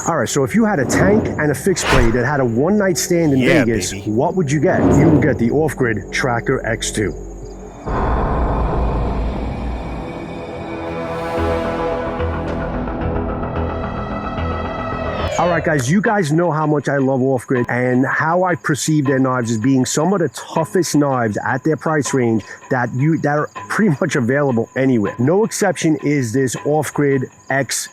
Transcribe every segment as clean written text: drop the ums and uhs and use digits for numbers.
All right, so if you had a tank and a fixed blade that had a one-night stand in Vegas, baby, what would you get? You would get the Off-Grid Tracker X2. All right, guys, you guys know how much I love Off-Grid and how I perceive their knives as being some of the toughest knives at their price range that are pretty much available anywhere. No exception is this Off-Grid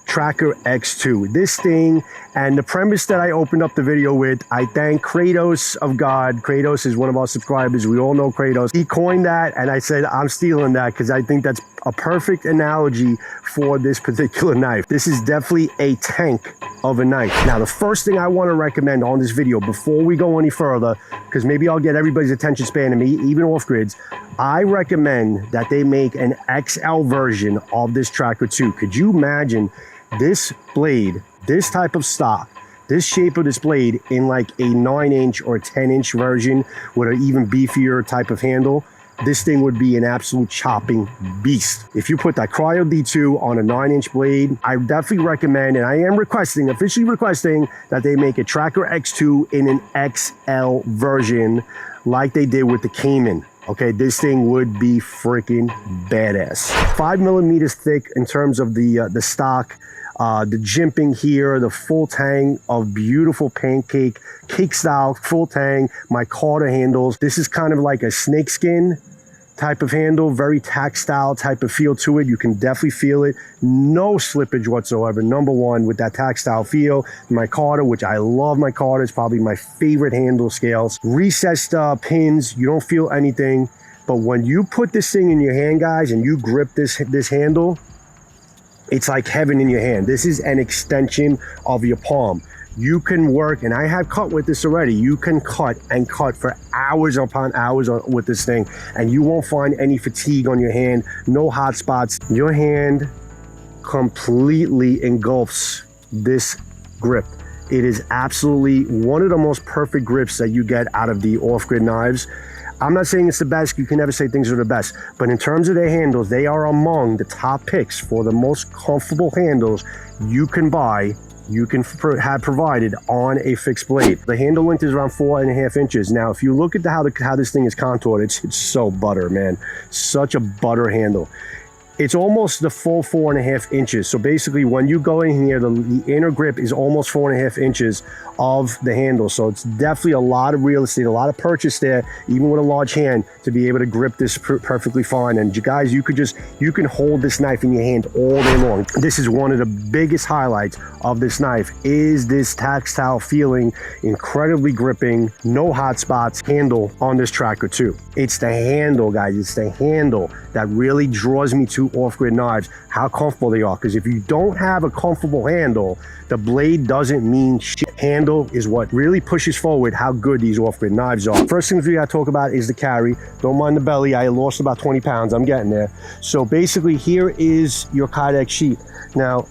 Tracker X2. This thing, and the premise that I opened up the video with, I thank Kratos of God. Kratos is one of our subscribers. We all know Kratos. He coined that, and I said, I'm stealing that because I think that's a perfect analogy for this particular knife. This is definitely a tank of a knife. Now, the first thing I want to recommend on this video before we go any further, because maybe I'll get everybody's attention span to me, even Off-Grids, I recommend that they make an XL version of this Tracker 2. Could you imagine this blade, this type of stock, this shape of this blade in like a 9-inch or 10-inch version with an even beefier type of handle? This thing would be an absolute chopping beast. If you put that Cryo D2 on a 9-inch blade, I definitely recommend, and I am officially requesting, that they make a Tracker X2 in an XL version like they did with the Cayman. Okay, this thing would be freaking badass. 5 millimeters thick in terms of the stock. The jimping here, the full tang of beautiful pancake, cake style, full tang, micarta handles. This is kind of like a snakeskin type of handle, very tactile type of feel to it. You can definitely feel it. No slippage whatsoever. Number one, with that tactile feel. Micarta, which I love micarta, is probably my favorite handle scales. Recessed pins, you don't feel anything. But when you put this thing in your hand, guys, and you grip this handle, it's like heaven in your hand. This is an extension of your palm. You can work, and I have cut with this already. You can cut and cut for hours upon hours with this thing, and you won't find any fatigue on your hand, no hot spots. Your hand completely engulfs this grip. It is absolutely one of the most perfect grips that you get out of the Off-Grid knives. I'm not saying it's the best. You can never say things are the best. But in terms of their handles, they are among the top picks for the most comfortable handles you can buy, you can have provided on a fixed blade. The handle length is around 4.5 inches. Now, if you look at how this thing is contoured, it's so butter, man. Such a butter handle. It's almost the full 4.5 inches. So basically, when you go in here, the inner grip is almost 4.5 inches of the handle. So it's definitely a lot of real estate, a lot of purchase there, even with a large hand, to be able to grip this perfectly fine. And you guys, you can hold this knife in your hand all day long. This is one of the biggest highlights of this knife, is this tactile feeling, incredibly gripping, no hot spots handle on this Tracker 2. It's the handle, guys. It's the handle that really draws me to Off-Grid knives, how comfortable they are. Because if you don't have a comfortable handle, the blade doesn't mean shit. Handle is what really pushes forward how good these Off-Grid knives are. First thing we gotta talk about is the carry. Don't mind the belly. I lost about 20 pounds. I'm getting there. So basically, here is your Kydex sheath. Now,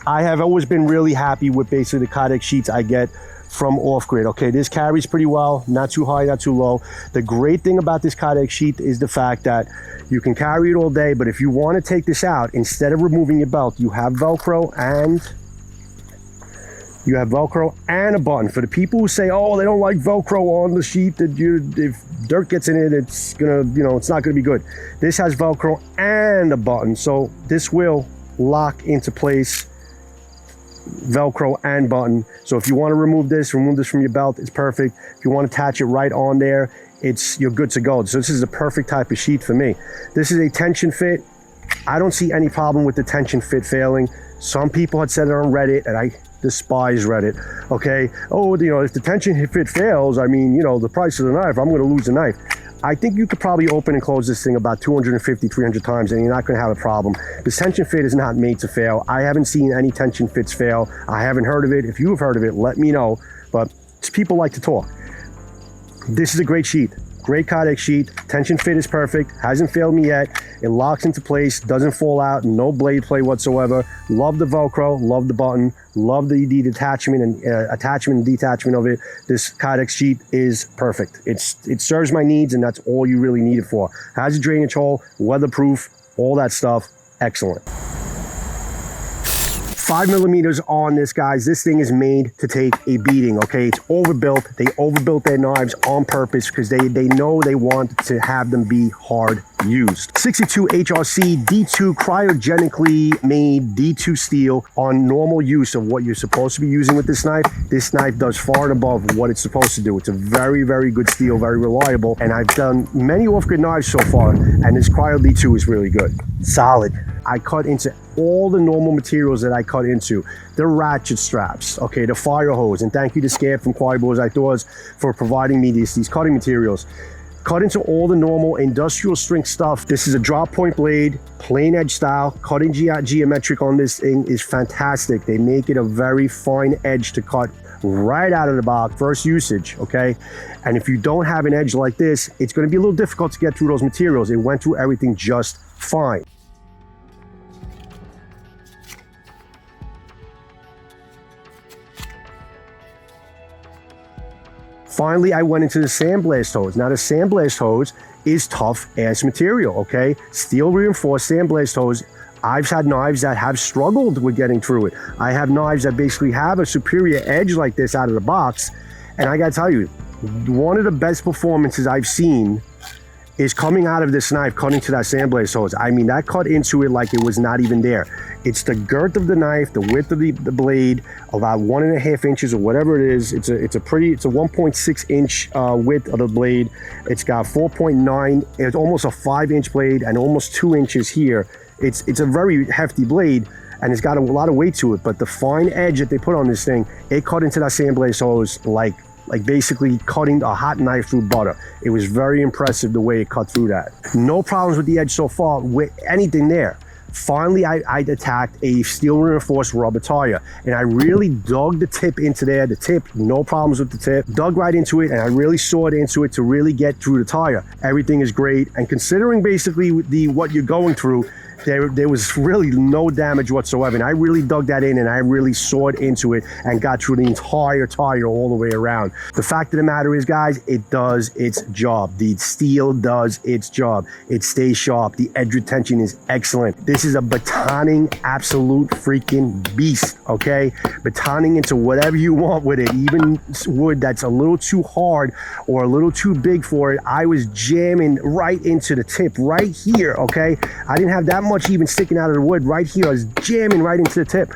I have always been really happy with basically the Kydex sheets I get from Off-Grid. Okay, this carries pretty well, not too high, not too low. The great thing about this Kydex sheath is the fact that you can carry it all day, but if you want to take this out, instead of removing your belt, you have Velcro and a button. For the people who say, oh, they don't like Velcro on the sheath, that if dirt gets in it, it's gonna, it's not gonna be good. This has Velcro and a button, so this will lock into place. Velcro and button. So if you want to remove this from your belt, it's perfect. If you want to attach it right on there, you're good to go. So this is the perfect type of sheath for me. This is a tension fit. I don't see any problem with the tension fit failing. Some people had said it on Reddit, and I despise Reddit. Okay, oh, if the tension fit fails, I mean, the price of the knife, I'm going to lose the knife. I think you could probably open and close this thing about 250, 300 times, and you're not going to have a problem. This tension fit is not made to fail. I haven't seen any tension fits fail. I haven't heard of it. If you have heard of it, let me know. But people like to talk. This is a great sheath. Great Kydex sheath. Tension fit is perfect. Hasn't failed me yet. It locks into place. Doesn't fall out. No blade play whatsoever. Love the Velcro. Love the button. Love the detachment and attachment and detachment of it. This Kydex sheath is perfect. It serves my needs, and that's all you really need it for. Has a drainage hole, weatherproof, all that stuff. Excellent. 5mm on this, guys. This thing is made to take a beating, okay? It's overbuilt. They overbuilt their knives on purpose because they know they want to have them be hard used. 62 HRC D2 cryogenically made D2 steel on normal use of what you're supposed to be using with this knife. This knife does far and above what it's supposed to do. It's a very, very good steel, very reliable, and I've done many off-grid knives so far, and this cryo D2 is really good. Solid. I cut into all the normal materials that I cut into. The ratchet straps, okay, the fire hose, and thank you to Scab from Quality Outdoors for providing me these cutting materials. Cut into all the normal industrial strength stuff. This is a drop point blade, plain edge style. Cutting geometric on this thing is fantastic. They make it a very fine edge to cut right out of the box, first usage, okay? And if you don't have an edge like this, it's gonna be a little difficult to get through those materials. It went through everything just fine. Finally, I went into the sandblast hose. Now, the sandblast hose is tough ass material, okay? Steel reinforced sandblast hose. I've had knives that have struggled with getting through it. I have knives that basically have a superior edge like this out of the box. And I gotta tell you, one of the best performances I've seen is coming out of this knife, cutting to that sandblast hose. I mean, that cut into it like it was not even there. It's the girth of the knife, the width of the blade, about 1.5 inches or whatever it is. It's a 1.6 inch width of the blade. It's got 4.9, it's almost a 5-inch blade and almost 2 inches here. It's a very hefty blade, and it's got a lot of weight to it, but the fine edge that they put on this thing, it cut into that sandblast hose like basically cutting a hot knife through butter. It was very impressive the way it cut through that. No problems with the edge so far with anything there. Finally, I attacked a steel reinforced rubber tire, and I really dug the tip into there. The tip, no problems with the tip. Dug right into it, and I really sawed into it to really get through the tire. Everything is great, and considering basically what you're going through, there was really no damage whatsoever, and I really dug that in and I really sawed into it and got through the entire tire all the way around. The fact of the matter is, guys, it does its job. The steel does its job. It stays sharp. The edge retention is excellent. This is a batoning absolute freaking beast, okay? Batoning into whatever you want with it, even wood that's a little too hard or a little too big for it. I was jamming right into the tip right here, okay? I didn't have that much even sticking out of the wood right here. I was jamming right into the tip.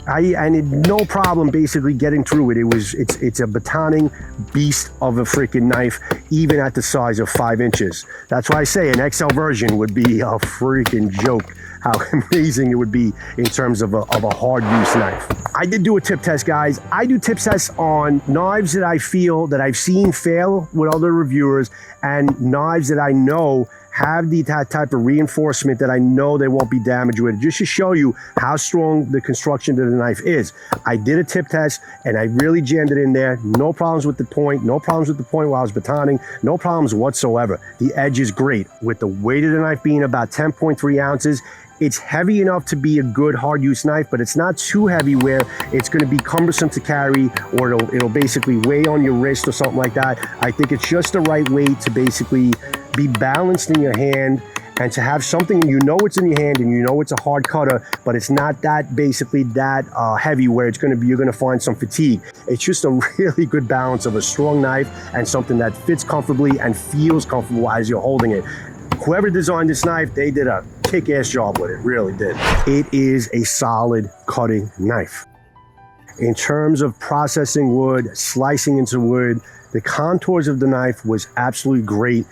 I had no problem basically getting through it. It's a batoning beast of a freaking knife, even at the size of 5 inches. That's why I say an XL version would be a freaking joke, how amazing it would be in terms of a hard use knife. I did do a tip test, guys. I do tip tests on knives that I feel that I've seen fail with other reviewers, and knives that I know have that type of reinforcement that I know they won't be damaged with, just to show you how strong the construction of the knife is. I did a tip test and I really jammed it in there. No problems with the point, no problems with the point while I was batoning, no problems whatsoever. The edge is great. With the weight of the knife being about 10.3 ounces, it's heavy enough to be a good hard use knife, but it's not too heavy where it's going to be cumbersome to carry, or it'll basically weigh on your wrist or something like that. I think it's just the right weight to basically be balanced in your hand, and to have something you know it's in your hand and you know it's a hard cutter, but it's not that basically that heavy where you're gonna find some fatigue. It's just a really good balance of a strong knife and something that fits comfortably and feels comfortable as you're holding it. Whoever designed this knife, they did a kick-ass job with it, really did. It is a solid cutting knife. In terms of processing wood, slicing into wood, the contours of the knife was absolutely great.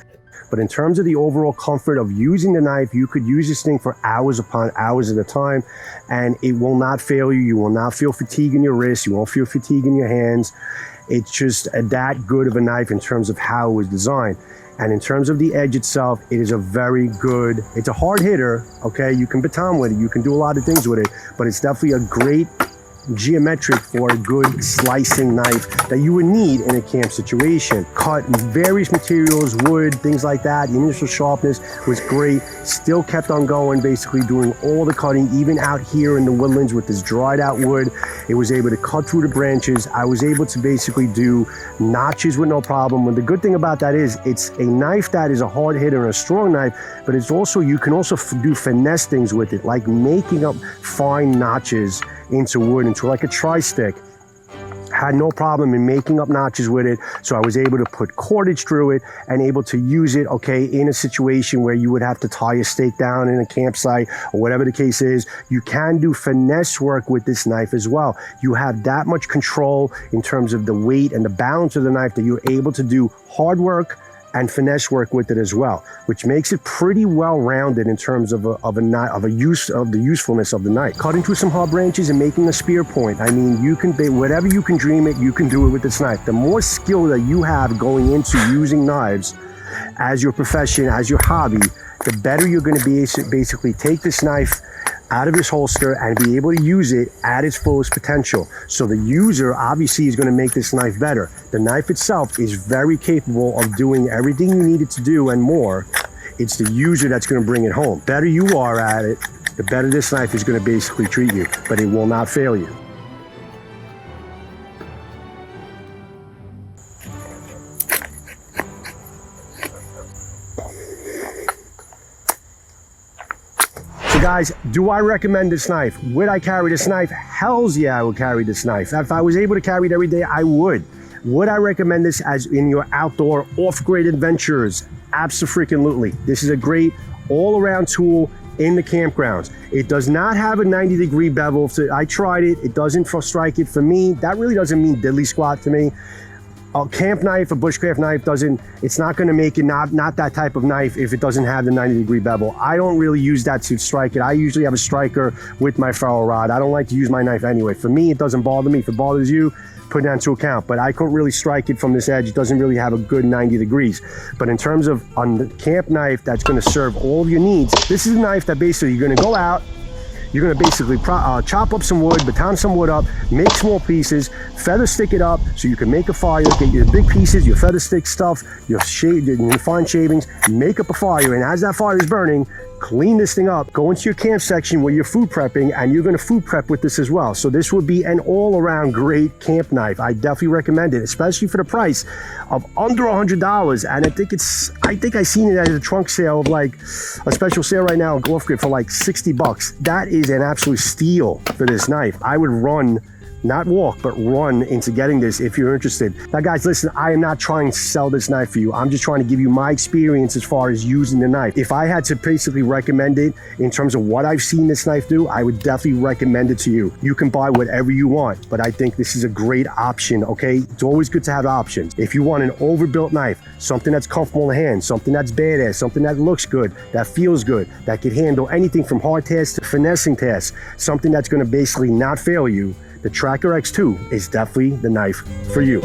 But in terms of the overall comfort of using the knife, you could use this thing for hours upon hours at a time, and it will not fail you. You will not feel fatigue in your wrists. You won't feel fatigue in your hands. It's just that good of a knife in terms of how it was designed. And in terms of the edge itself, it is a very good, it's a hard hitter, okay? You can baton with it, you can do a lot of things with it, but it's definitely a great geometric for a good slicing knife that you would need in a camp situation. Cut various materials, wood, things like that. The initial sharpness was great. Still kept on going, basically doing all the cutting, even out here in the woodlands with this dried out wood. It was able to cut through the branches. I was able to basically do notches with no problem. And the good thing about that is it's a knife that is a hard hitter and a strong knife, but it's also, you can also do finesse things with it, like making up fine notches into wood, into like a tri-stick. Had no problem in making up notches with it, so I was able to put cordage through it and able to use it, okay, in a situation where you would have to tie a stake down in a campsite or whatever the case is. You can do finesse work with this knife as well. You have that much control in terms of the weight and the balance of the knife that you're able to do hard work and finesse work with it as well, which makes it pretty well rounded in terms of the usefulness of the knife. Cutting through some hard branches and making a spear point. I mean, you can whatever you can dream it, you can do it with this knife. The more skill that you have going into using knives as your profession, as your hobby, the better you're going to be basically take this knife out of its holster and be able to use it at its fullest potential. So the user obviously is going to make this knife better. The knife itself is very capable of doing everything you need it to do and more. It's the user that's going to bring it home. The better you are at it, the better this knife is going to basically treat you, but it will not fail you. Guys, do I recommend this knife? Would I carry this knife? Hells yeah, I would carry this knife. If I was able to carry it every day, I would. Would I recommend this as in your outdoor off-grid adventures? Absolutely. This is a great all-around tool in the campgrounds. It does not have a 90-degree bevel. So I tried it. It doesn't strike it. For me, that really doesn't mean diddly squat to me. A camp knife, a bushcraft knife it's not going to make it not that type of knife if it doesn't have the 90-degree bevel. I don't really use that to strike it. I usually have a striker with my ferro rod. I don't like to use my knife anyway. For me, it doesn't bother me. If it bothers you, put that into account. But I couldn't really strike it from this edge. It doesn't really have a good 90 degrees. But in terms of on the camp knife that's going to serve all of your needs, this is a knife that basically you're going to go out, you're going to basically chop up some wood, baton some wood up, make small pieces, feather stick it up so you can make a fire, get your big pieces, your feather stick stuff, your fine shavings, make up a fire, and as that fire is burning, clean this thing up, go into your camp section where you're food prepping, and you're going to food prep with this as well. So this would be an all-around great camp knife. I definitely recommend it, especially for the price of under $100. And I think I seen it at a trunk sale of like a special sale right now, Golf Grid, for like 60 bucks. That is an absolute steal for this knife. I would run, not walk, but run into getting this if you're interested. Now guys, listen, I am not trying to sell this knife for you. I'm just trying to give you my experience as far as using the knife. If I had to basically recommend it in terms of what I've seen this knife do, I would definitely recommend it to you. You can buy whatever you want, but I think this is a great option, okay? It's always good to have options. If you want an overbuilt knife, something that's comfortable in the hand, something that's badass, something that looks good, that feels good, that can handle anything from hard tasks to finessing tasks, something that's gonna basically not fail you, the Tracker X2 is definitely the knife for you.